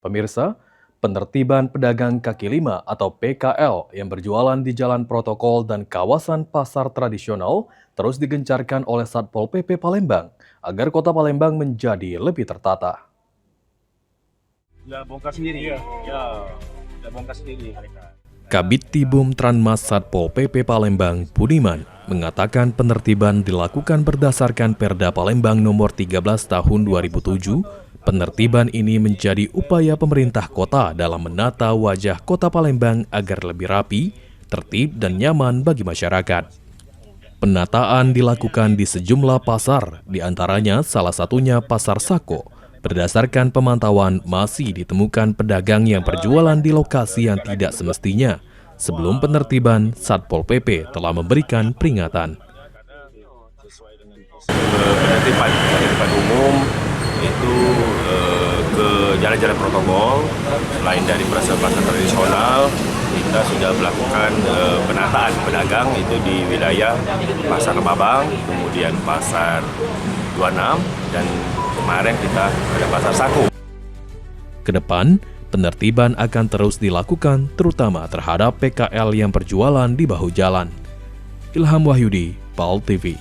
Pemirsa, penertiban pedagang kaki lima atau PKL yang berjualan di jalan protokol dan kawasan pasar tradisional terus digencarkan oleh Satpol PP Palembang agar kota Palembang menjadi lebih tertata. Ya bongkar sendiri ya. Ya bongkar sendiri mereka. Kabid Tibum Tranmas Satpol PP Palembang, Budiman, mengatakan penertiban dilakukan berdasarkan Perda Palembang nomor 13 tahun 2007. Penertiban ini menjadi upaya pemerintah kota dalam menata wajah kota Palembang agar lebih rapi, tertib, dan nyaman bagi masyarakat. Penataan dilakukan di sejumlah pasar, diantaranya salah satunya Pasar Sako. Berdasarkan pemantauan, masih ditemukan pedagang yang berjualan di lokasi yang tidak semestinya. Sebelum penertiban, Satpol PP telah memberikan peringatan. Penertiban umum itu ke jalan-jalan protokol. Selain dari pasar tradisional, kita sudah melakukan penataan pedagang itu di wilayah Pasar Babang, kemudian Pasar 26, dan kemarin kita ada Pasar Sako. Kedepan, penertiban akan terus dilakukan terutama terhadap PKL yang berjualan di bahu jalan. Ilham Wahyudi, PAL TV.